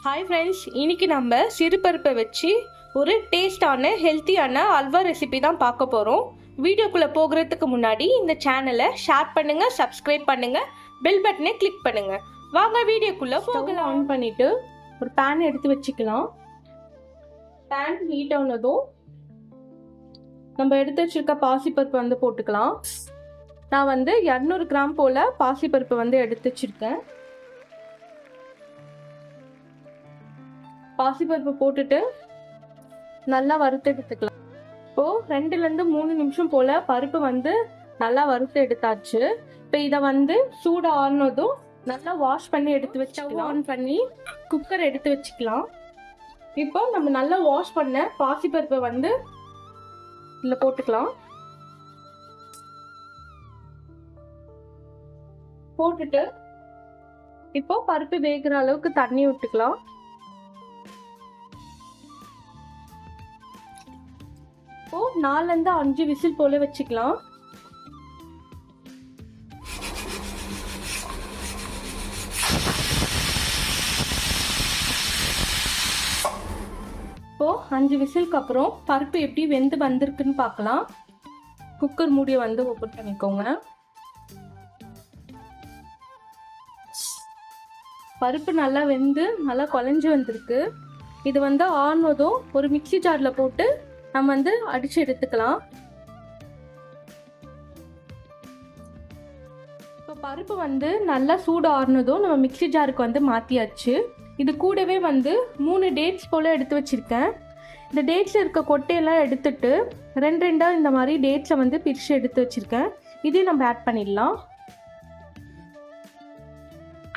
Hi friends, இன்னைக்கு நம்ம சிறுபருப்பை வச்சு ஒரு டேஸ்டான ஹெல்த்தியான அல்வா ரெசிபி தான் பார்க்க போகிறோம். வீடியோக்குள்ளே போகிறதுக்கு முன்னாடி இந்த சேனலை ஷேர் பண்ணுங்கள், சப்ஸ்கிரைப் பண்ணுங்கள், பெல் பட்டனை கிளிக் பண்ணுங்கள். வாங்க வீடியோக்குள்ளே போகலாம். ஆன் பண்ணிவிட்டு ஒரு பேன் எடுத்து வச்சுக்கலாம். பேன் ஹீட் ஆனதும் நம்ம எடுத்து வச்சுருக்க பாசிப்பருப்பு வந்து போட்டுக்கலாம். நான் வந்து 200 கிராம் போல் பாசிப்பருப்பு வந்து எடுத்து வச்சுருக்கேன். பாசிப்பருப்பு போட்டுட்டு நல்லா வறுத்து எடுத்துக்கலாம். இப்போது 2-3 நிமிஷம் போல் பருப்பு வந்து நல்லா வறுத்து எடுத்தாச்சு. இப்போ இதை வந்து சூடு ஆனதும் நல்லா வாஷ் பண்ணி எடுத்து வச்சுக்கலாம். ஆன் பண்ணி குக்கர் எடுத்து வச்சுக்கலாம். இப்போ நம்ம நல்லா வாஷ் பண்ண பாசிப்பருப்பை வந்து இதில் போட்டுக்கலாம். போட்டுட்டு இப்போ பருப்பு வேகிற அளவுக்கு தண்ணி விட்டுக்கலாம். இப்போ 4-5 விசில் போல வச்சுக்கலாம். இப்போ 5 விசிலுக்கு அப்புறம் பருப்பு எப்படி வெந்து வந்திருக்குன்னு பார்க்கலாம். குக்கர் மூடியை வந்து ஓப்பன் பண்ணிக்கோங்க. பருப்பு நல்லா வெந்து நல்லா குழஞ்சி வந்திருக்கு. இது வந்து ஆனதும் ஒரு மிக்சி ஜாரில் போட்டு நம்ம வந்து அடிச்சு எடுத்துக்கலாம். இப்போ பருப்பு வந்து நல்லா சூடு ஆறுனதும் நம்ம மிக்சி ஜாருக்கு வந்து மாற்றியாச்சு. இது கூடவே வந்து 3 டேட்ஸ் போல் எடுத்து வச்சுருக்கேன். இந்த டேட்ஸில் இருக்க கொட்டையெல்லாம் எடுத்துட்டு 2 இந்த மாதிரி டேட்ஸை வந்து பிரித்து எடுத்து வச்சுருக்கேன். இதையும் நம்ம ஆட் பண்ணிடலாம்.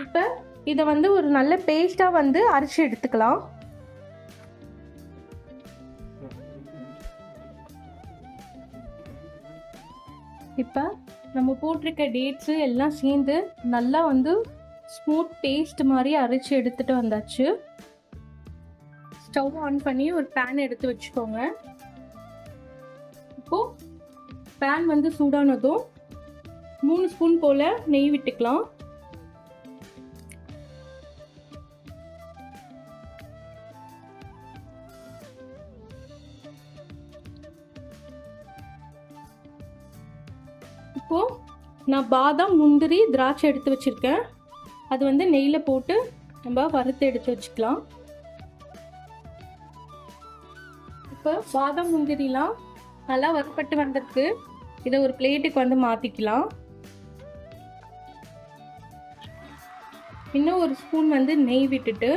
இப்போ இதை வந்து ஒரு நல்ல பேஸ்ட்டாக வந்து அரைச்சி எடுத்துக்கலாம். இப்போ நம்ம போட்டிருக்க டேட்ஸு எல்லாம் சேர்ந்து நல்லா வந்து ஸ்மூத் பேஸ்ட் மாதிரி அரைச்சி எடுத்துகிட்டு வந்தாச்சு. ஸ்டவ் ஆன் பண்ணி ஒரு பேன் எடுத்து வச்சுக்கோங்க. இப்போது பேன் வந்து சூடானதும் 3 ஸ்பூன் போல் நெய் விட்டுக்கலாம். இப்போது நான் பாதாம், முந்திரி, திராட்சை எடுத்து வச்சுருக்கேன். அது வந்து நெய்யில் போட்டு நம்ம வறுத்து எடுத்து வச்சுக்கலாம். இப்போ பாதாம், முந்திரிலாம் நல்லா வறுப்பட்டு வந்திருக்கு. இதை ஒரு பிளேட்டுக்கு வந்து மாற்றிக்கலாம். இன்னும் ஒரு ஸ்பூன் வந்து நெய் விட்டுட்டு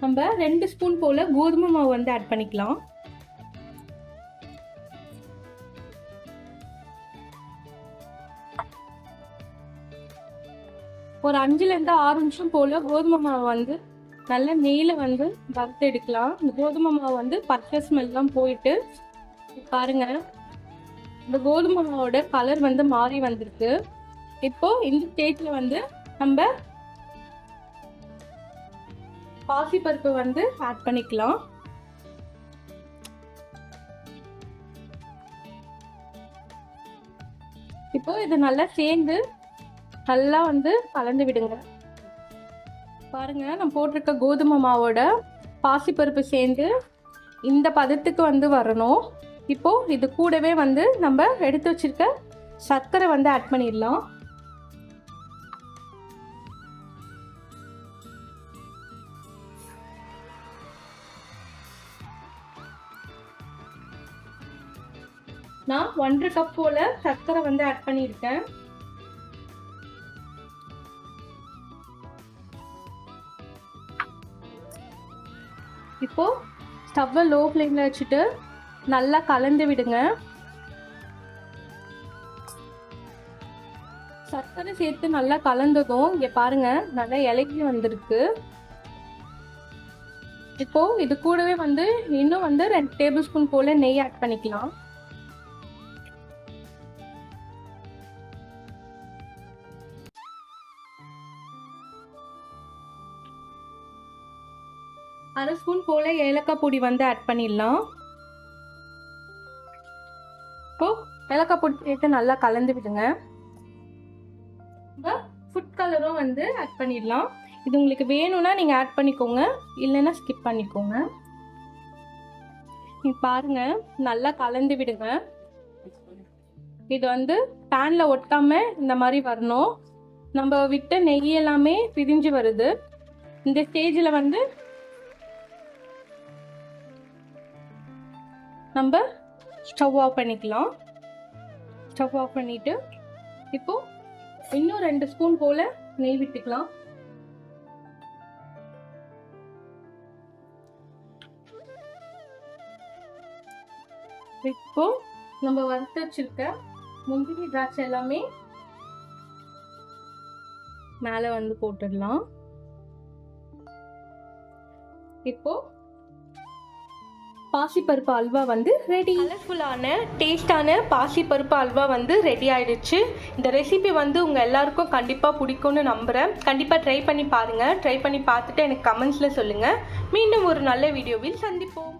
நம்ம 2 ஸ்பூன் போல் கோதுமை மாவு வந்து ஆட் பண்ணிக்கலாம். ஒரு 5-6 நிமிஷம் போல் கோதுமை மாவு வந்து நல்ல நெய்யில் வந்து வறுத்து எடுக்கலாம். இந்த கோதுமை மாவு வந்து பச்சை ஸ்மெல்லாம் போயிட்டு பாருங்கள், இந்த கோதுமை மாவோட கலர் வந்து மாறி வந்திருக்கு. இப்போது இந்த ஸ்டேஜில் வந்து நம்ம பாசிப்பருப்பு வந்து ஆட் பண்ணிக்கலாம். இப்போ இது நல்லா சேர்ந்து நல்லா வந்து கலந்து விடுங்க. பாருங்க, நம்ம போட்டிருக்க கோதுமை மாவோட பாசிப்பருப்பு சேர்ந்து இந்த பதத்துக்கு வந்து வரணும். இப்போ இது கூடவே வந்து நம்ம எடுத்து வச்சிருக்க சர்க்கரை வந்து ஆட் பண்ணிடலாம். நான் 1.5 கப் போல சர்க்கரை வந்து ஆட் பண்ணியிருக்கேன். இப்போ ஸ்டவ்வை லோ ஃப்ளேமில் வச்சுட்டு நல்லா கலந்து விடுங்க. சர்க்கரை சேர்த்து நல்லா கலந்ததும் இங்கே பாருங்க நல்லா இலகி வந்திருக்கு. இப்போ இது கூடவே வந்து இன்னும் வந்து 2 டேபிள் ஸ்பூன் போல நெய் ஆட் பண்ணிக்கலாம். அரை ஸ்பூன் போல் ஏலக்காய் பொடி வந்து ஆட் பண்ணிடலாம். இப்போ ஏலக்காய் பொடி சேர்த்து நல்லா கலந்து விடுங்க. இப்போ ஃபுட் கலரும் வந்து ஆட் பண்ணிடலாம். இது உங்களுக்கு வேணும்னா நீங்கள் ஆட் பண்ணிக்கோங்க, இல்லைன்னா ஸ்கிப் பண்ணிக்கோங்க. பாருங்கள், நல்லா கலந்து விடுங்க. இது வந்து பேனில் ஒட்டாமல் இந்த மாதிரி வரணும். நம்ம விட்ட நெய் எல்லாமே பிரிஞ்சு வருது. இந்த ஸ்டேஜில் வந்து நம்ம ஸ்டவ் ஆஃப் பண்ணிக்கலாம். ஸ்டவ் ஆஃப் பண்ணிவிட்டு இப்போது இன்னும் 2 ஸ்பூன் போல் நெய் விட்டுக்கலாம். இப்போ நம்ம வறுத்து வச்சிருக்க முந்திரி திராட்சை எல்லாமே மேலே வந்து போட்டுடலாம். இப்போ பாசிப்பருப்பு அல்வா வந்து ரெடி. கலர்ஃபுல்லான டேஸ்டான பாசிப்பருப்பு அல்வா வந்து ரெடி ஆயிடுச்சு. இந்த ரெசிபி வந்து உங்கள் எல்லாருக்கும் கண்டிப்பாக பிடிக்கும்னு நம்புகிறேன். கண்டிப்பாக ட்ரை பண்ணி பாருங்கள். ட்ரை பண்ணி பார்த்துட்டு எனக்கு கமெண்ட்ஸில் சொல்லுங்கள். மீண்டும் ஒரு நல்ல வீடியோவில் சந்திப்போம்.